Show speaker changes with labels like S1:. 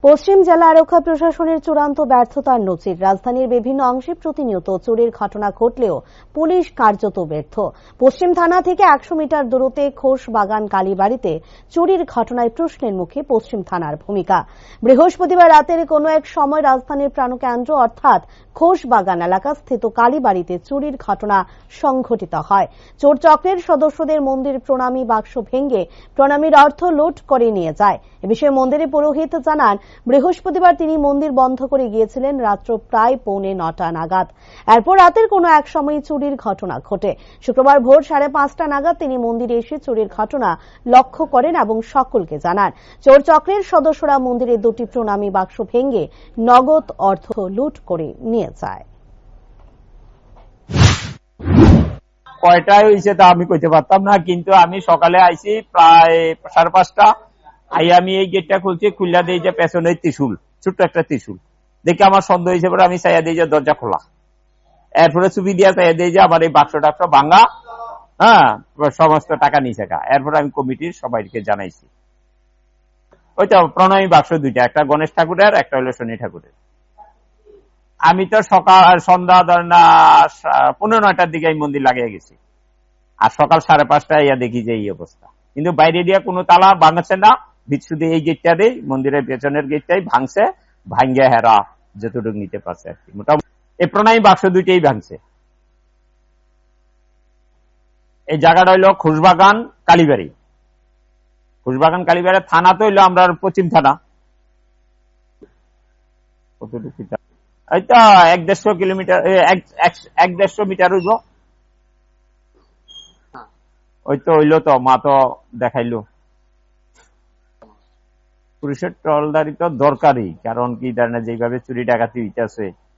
S1: পশ্চিম জেলা আরক্ষা প্রশাসনের চূড়ান্ত ব্যর্থতার নজির। রাজধানীর বিভিন্ন অংশে প্রতিনিয়ত চুরির ঘটনা ঘটলেও পুলিশ কার্যত ব্যর্থ। পশ্চিম থানা থেকে ১০০ মিটার দূরত্বে খোশবাগান কালীবাড়িতে চুরির ঘটনায় প্রশ্নের মুখে পশ্চিম থানার ভূমিকা। বৃহস্পতিবার রাতের কোনো এক সময় রাজধানীর প্রাণকেন্দ্র অর্থাৎ খোশবাগান এলাকাস্থিত কালীবাড়িতে চুরির ঘটনা সংঘটিত হয়। চোর চক্রের সদস্যদের মন্দির প্রণামী বাক্স ভেঙে প্রণামীর অর্থ লুট করে নিয়ে যায়। এ বিষয়ে মন্দিরের পুরোহিত জানান, বৃহস্পতিবার তিনি মন্দির বন্ধ করে গিয়েছিলেন রাত্র প্রায় 9:45 নাগাদ। এরপর রাতের কোনো এক সময় চুরির ঘটনা ঘটে। শুক্রবার ভোর 5:30 নাগাদ তিনি মন্দিরে এসে চুরির ঘটনা লক্ষ্য করেন এবং সকলকে জানান। চোর চক্রের সদস্যরা মন্দিরের দুটি প্রণামী বাক্স ভেঙে নগদ অর্থ লুট করে নিয়ে যায়।
S2: কয়টায় হয়েছে তা আমি কইতে পারতাম না, কিন্তু আমি সকালে আইছি প্রায় 5:30টা। আমি এই গেটটা খুলছি, খুললা দিই যে পেছনে ত্রিশুল, ছোট্ট একটা ত্রিশুল দেখে আমার সন্দেহ হয়েছে। পরে আমি চাইয়া দিই যে দরজা খোলা। এরপরে ছবি দিয়া চাইয়া দিই যে আমার এই বাক্স টাক্স ভাঙা, সমস্ত টাকা নিচে গা। এরপরে আমি কমিটির সবাইকে জানাইছি। ওইটা প্রণামী বাক্স দুইটা, একটা গণেশ ঠাকুরের, একটা হলো শনি ঠাকুরের। আমি তো সন্ধ্যা 9:15টার দিকে আমি মন্দির লাগিয়ে গেছি, আর সকাল 5:30টায় ইয়া দেখি যে এই অবস্থা। কিন্তু বাইরে দিয়ে কোনো তালা ভাঙছে না, শুধু এই গেটটা দিয়ে মন্দিরের পেছনের গেটটাই ভাঙছে, ভাঙ্গে হেরা যতটুকু নিতে পারছে আর কি। মোটামুটি এই প্রণামী বাক্স দুইটাই ভাঙছে। এই জায়গাটা হইলো খোশবাগান কালীবাড়ি। খোশবাগান কালীবাড়ি থানা তো হইলো আমরা পশ্চিম থানা। কতটুকু এইটা 1-1.5 কিলোমিটার, 1-1.5 মিটার হইব। ওই তো হইলো, তো মা তো দেখাইলো। পুলিশের টহলদারি তো দরকারি, কারণ কি জানে যেভাবে চুরি ডাকাতি হইতেছে